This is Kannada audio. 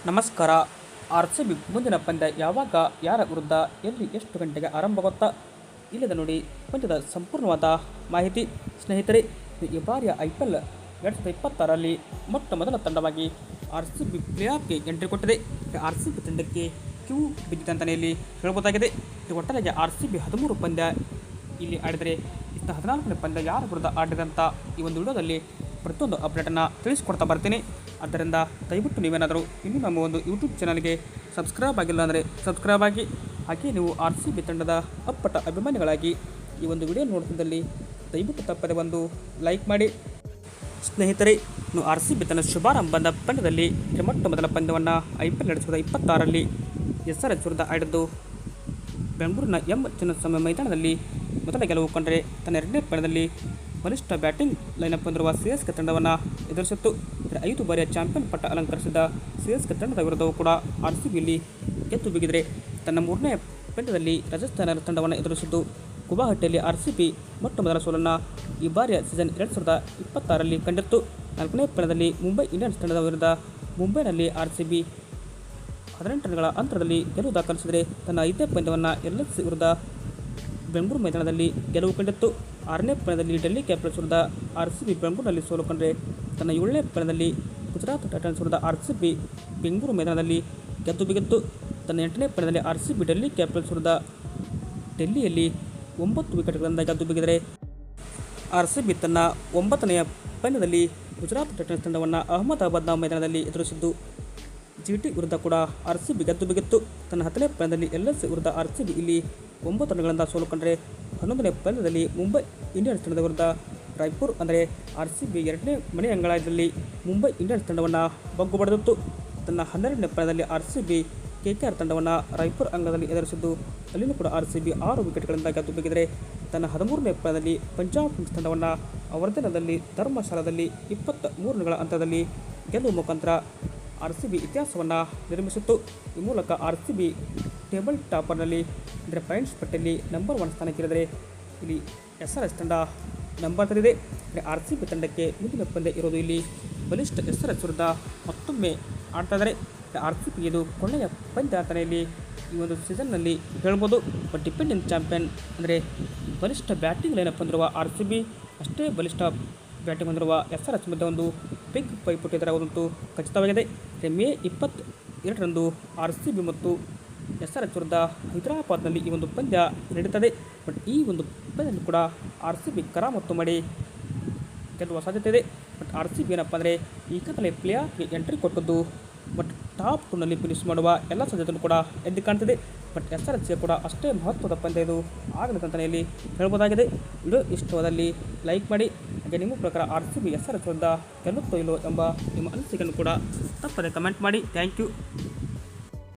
ನಮಸ್ಕಾರ. ಆರ್-ಸಿ-ಬಿ ಮುಂದಿನ ಪಂದ್ಯ ಯಾವಾಗ, ಯಾರ ವಿರುದ್ಧ, ಎಲ್ಲಿ, ಎಷ್ಟು ಗಂಟೆಗೆ ಆರಂಭವಾಗುತ್ತಾ? ಇಲ್ಲಿದೆ ನೋಡಿ ಪಂದ್ಯದ ಸಂಪೂರ್ಣವಾದ ಮಾಹಿತಿ. ಸ್ನೇಹಿತರೆ, ಈ ಬಾರಿಯ IPL 2026ರಲ್ಲಿ ಮೊಟ್ಟ ಮೊದಲ ತಂಡವಾಗಿ ಆರ್-ಸಿ-ಬಿ ಪ್ಲೇಆಫ್ಗೆ ಎಂಟ್ರಿ ಕೊಟ್ಟಿದೆ. ಆರ್-ಸಿ-ಬಿ ತಂಡಕ್ಕೆ ಕ್ಯೂ ಬಿದ್ದಿದೆ ಅಂತಲೇ ಇಲ್ಲಿ ಹೇಳಬಹುದಾಗಿದೆ. ಒಟ್ಟಾರೆಯಾಗಿ ಆರ್-ಸಿ-ಬಿ 13 ಪಂದ್ಯ ಇಲ್ಲಿ ಆಡಿದರೆ, ಇನ್ನು 14ನೇ ಪಂದ್ಯ ಯಾರ ವಿರುದ್ಧ ಆಡಿದೆ ಅಂತ ಈ ಒಂದು ವಿಡಿಯೋದಲ್ಲಿ ಪ್ರತಿಯೊಂದು ಅಪ್ಡೇಟನ್ನು ತಿಳಿಸ್ಕೊಡ್ತಾ ಬರ್ತೀನಿ. ಆದ್ದರಿಂದ ದಯವಿಟ್ಟು ನೀವೇನಾದರೂ ಇನ್ನೂ ನಮ್ಮ ಒಂದು ಯೂಟ್ಯೂಬ್ ಚಾನಲ್ಗೆ ಸಬ್ಸ್ಕ್ರೈಬ್ ಆಗಿಲ್ಲ ಅಂದರೆ ಸಬ್ಸ್ಕ್ರೈಬ್ ಆಗಿ. ಹಾಗೆ ನೀವು ಆರ್-ಸಿ-ಬಿ ತಂಡದ ಅಪ್ಪಟ ಅಭಿಮಾನಿಗಳಾಗಿ ಈ ಒಂದು ವಿಡಿಯೋ ನೋಡ್ತಿದ್ದಲ್ಲಿ ದಯವಿಟ್ಟು ತಪ್ಪದೆ ಒಂದು ಲೈಕ್ ಮಾಡಿ. ಸ್ನೇಹಿತರೆ, ಇನ್ನು ಆರ್-ಸಿ-ಬಿ ತನ್ನ ಶುಭಾರಂಭದ ಪಂದ್ಯದಲ್ಲಿ ಮೊಟ್ಟ ಮೊದಲ ಪಂದ್ಯವನ್ನು IPL 2026ರಲ್ಲಿ SRH ವಿರುದ್ಧ ಆಡಿದ್ದು ಬೆಂಗಳೂರಿನ ಚಿನ್ನಸ್ವಾಮಿ ಮೈದಾನದಲ್ಲಿ ಮೊದಲ ಗೆಲುವು ಕಂಡರೆ, ತನ್ನ ಎರಡನೇ ಪಂದ್ಯದಲ್ಲಿ ಬಲಿಷ್ಠ ಬ್ಯಾಟಿಂಗ್ ಲೈನಪ್ ಹೊಂದಿರುವ CSK ತಂಡವನ್ನು ಎದುರಿಸಿತ್ತು. 5 ಬಾರಿಯ ಚಾಂಪಿಯನ್ ಪಟ್ಟ ಅಲಂಕರಿಸಿದ CSK ತಂಡದ ವಿರುದ್ಧವೂ ಕೂಡ ಆರ್-ಸಿ-ಬಿಯಲ್ಲಿ ಗೆದ್ದು ಬಿಗಿದರೆ, ತನ್ನ ಮೂರನೇ ಪಂದ್ಯದಲ್ಲಿ ರಾಜಸ್ಥಾನ ತಂಡವನ್ನು ಎದುರಿಸಿದ್ದು ಗುವಾಹಟಿಯಲ್ಲಿ ಆರ್-ಸಿ-ಬಿ ಮೊಟ್ಟ ಮೊದಲ ಸೋಲನ್ನು ಈ ಬಾರಿಯ ಸೀಸನ್ 2026ರಲ್ಲಿ ಕಂಡಿತ್ತು. 4ನೇ ಪಂದ್ಯದಲ್ಲಿ ಮುಂಬೈ ಇಂಡಿಯನ್ಸ್ ತಂಡದ ವಿರುದ್ಧ ಮುಂಬೈನಲ್ಲಿ ಆರ್-ಸಿ-ಬಿ 18 ರನ್ಗಳ ಅಂತರದಲ್ಲಿ ಗೆಲುವು ದಾಖಲಿಸಿದರೆ, ತನ್ನ 5ನೇ ಪಂದ್ಯವನ್ನು LHC ವಿರುದ್ಧ ಬೆಂಗಳೂರು ಮೈದಾನದಲ್ಲಿ ಗೆಲುವು ಕಂಡಿತ್ತು. 6ನೇ ಪಂದ್ಯದಲ್ಲಿ ಡೆಲ್ಲಿ ಕ್ಯಾಪಿಟಲ್ಸ್ ವಿರುದ್ಧ ಆರ್-ಸಿ-ಬಿ ಬೆಂಗಳೂರಿನಲ್ಲಿ ಸೋಲು ಕಂಡರೆ, ತನ್ನ 7ನೇ ಪಂದ್ಯದಲ್ಲಿ ಗುಜರಾತ್ ಟೈಟನ್ಸ್ ವಿರುದ್ಧ ಆರ್-ಸಿ-ಬಿ ಬೆಂಗಳೂರು ಮೈದಾನದಲ್ಲಿ ಗೆದ್ದು ಬಿಗಿತ್ತು. ತನ್ನ 8ನೇ ಪಂದ್ಯದಲ್ಲಿ ಆರ್-ಸಿ-ಬಿ ಡೆಲ್ಲಿ ಕ್ಯಾಪಿಟಲ್ಸ್ ವಿರುದ್ಧ ಡೆಲ್ಲಿಯಲ್ಲಿ 9 ವಿಕೆಟ್ಗಳಿಂದ ಗೆದ್ದು ಬಿಗಿದರೆ, ಆರ್-ಸಿ-ಬಿ ತನ್ನ 9ನೆಯ ಪಂದ್ಯದಲ್ಲಿ ಗುಜರಾತ್ ಟೈಟನ್ಸ್ ತಂಡವನ್ನು ಅಹಮದಾಬಾದ್ನ ಮೈದಾನದಲ್ಲಿ ಎದುರಿಸಿದ್ದು GT ವಿರುದ್ಧ ಕೂಡ ಆರ್-ಸಿ-ಬಿ ಗೆದ್ದು ಬಿಗಿತ್ತು. ತನ್ನ 10ನೇ ಪಂದ್ಯದಲ್ಲಿ LHC ವಿರುದ್ಧ ಆರ್-ಸಿ-ಬಿ ಇಲ್ಲಿ 9 ರನ್ಗಳಿಂದ ಸೋಲು ಕಂಡರೆ, 11ನೇ ಪಂದ್ಯದಲ್ಲಿ ಮುಂಬೈ ಇಂಡಿಯನ್ಸ್ ತಂಡದ ವಿರುದ್ಧ ರಾಯ್ಪುರ್ ಅಂದರೆ ಆರ್-ಸಿ-ಬಿ ಎರಡನೇ ಮನೆ ಅಂಗಳದಲ್ಲಿ ಮುಂಬೈ ಇಂಡಿಯನ್ಸ್ ತಂಡವನ್ನು ಬಗ್ಗು ಬಡಿದಿತ್ತು. ತನ್ನ 12ನೇ ಪಂದ್ಯದಲ್ಲಿ ಆರ್-ಸಿ-ಬಿ KKR ತಂಡವನ್ನು ರಾಯ್ಪುರ್ ಅಂಗಳದಲ್ಲಿ ಎದುರಿಸಿದ್ದು, ಅಲ್ಲಿನೂ ಕೂಡ ಆರ್-ಸಿ-ಬಿ 6 ವಿಕೆಟ್ಗಳಿಂದ ಗೆದ್ದು ಬಿಗಿದರೆ, ತನ್ನ 13ನೇ ಪಂದ್ಯದಲ್ಲಿ ಪಂಜಾಬ್ ಕಿಂಗ್ಸ್ ತಂಡವನ್ನು ಅವರ್ಧನದಲ್ಲಿ ಧರ್ಮಶಾಲಾದಲ್ಲಿ 23 ರನ್ಗಳ ಅಂತರದಲ್ಲಿ ಗೆಲ್ಲುವ ಮುಖಾಂತರ ಆರ್-ಸಿ-ಬಿ ಇತಿಹಾಸವನ್ನು ನಿರ್ಮಿಸಿತ್ತು. ಈ ಮೂಲಕ ಆರ್-ಸಿ-ಬಿ ಟೇಬಲ್ ಟಾಪರ್ನಲ್ಲಿ ಅಂದರೆ ಪಾಯಿಂಟ್ಸ್ ಪಟ್ಟಿಯಲ್ಲಿ ನಂಬರ್ 1 ಸ್ಥಾನಕ್ಕಿಳಿದರೆ, ಇಲ್ಲಿ SRH ತಂಡ ನಂಬರ್ 3 ಇದೆ. ಆರ್-ಸಿ-ಬಿ ತಂಡಕ್ಕೆ ಮುಂದಿನ ಪಂದ್ಯ ಇರೋದು ಇಲ್ಲಿ ಬಲಿಷ್ಠ SRH ವಿರುದ್ಧ ಮತ್ತೊಮ್ಮೆ ಆಡ್ತಾ ಇದ್ದಾರೆ. ಆರ್-ಸಿ-ಬಿ ಇದು ಕೊನೆಯ ಪಂದ್ಯ ಅಂತಲೇ ಇಲ್ಲಿ ಈ ಒಂದು ಸೀಸನ್ನಲ್ಲಿ ಹೇಳ್ಬೋದು. ಬಟ್ ಡಿಪೆಂಡಿಂಗ್ ಚಾಂಪಿಯನ್ ಅಂದರೆ ಬಲಿಷ್ಠ ಬ್ಯಾಟಿಂಗ್ ಲೈನಪ್ ಹೊಂದಿರುವ ಆರ್-ಸಿ-ಬಿ ಅಷ್ಟೇ ಬಲಿಷ್ಠ ಬ್ಯಾಟಿಂಗ್ ಹೊಂದಿರುವ SRH ಮಧ್ಯೆ ಒಂದು ಬಿಗ್ ಪೈಪೋಟಿ ಎದುರಾಗುವುದಂತೂ ಖಚಿತವಾಗಿದೆ. ಮೇ 22ರಂದು ಆರ್-ಸಿ-ಬಿ ಮತ್ತು SRH ವಿರುದ್ಧ ಹೈದರಾಬಾದ್ನಲ್ಲಿ ಈ ಒಂದು ಪಂದ್ಯ ನಡೀತದೆ. ಬಟ್ ಈ ಒಂದು ಪಂದ್ಯದಲ್ಲಿ ಕೂಡ ಆರ್-ಸಿ-ಬಿ ಕರಾಮತ್ತು ಮಾಡಿ ಗೆಲ್ಲುವ ಸಾಧ್ಯತೆ ಇದೆ. ಬಟ್ ಆರ್-ಸಿ-ಬಿ ಏನಪ್ಪ ಅಂದರೆ ಈಗಾಗಲೇ ಪ್ಲೇಆಫ್ಗೆ ಎಂಟ್ರಿ ಕೊಟ್ಟದ್ದು, ಬಟ್ ಟಾಪ್ 2ನಲ್ಲಿ ಫಿನಿಶ್ ಮಾಡುವ ಎಲ್ಲ ಸಾಧ್ಯತೆಯೂ ಕೂಡ ಎದ್ದು ಕಾಣ್ತಿದೆ. ಬಟ್ SRHಗೆ ಕೂಡ ಅಷ್ಟೇ ಮಹತ್ವದ ಪಂದ್ಯ ಇದು ಆಗಲಿದೆ ಅಂತಲೇ ಇಲ್ಲಿ ಹೇಳ್ಬೋದಾಗಿದೆ. ವಿಡಿಯೋ ಇಷ್ಟವಾದಲ್ಲಿ ಲೈಕ್ ಮಾಡಿ. ಹಾಗೆ ನಿಮ್ಮ ಪ್ರಕಾರ ಆರ್-ಸಿ-ಬಿ SRH ವಿರುದ್ಧ ಗೆಲ್ಲುತ್ತೋ ಇಲ್ಲೋ ಎಂಬ ನಿಮ್ಮ ಅನಿಸಿಕೆಯನ್ನು ಕೂಡ ತಪ್ಪದೆ ಕಮೆಂಟ್ ಮಾಡಿ. Thank you.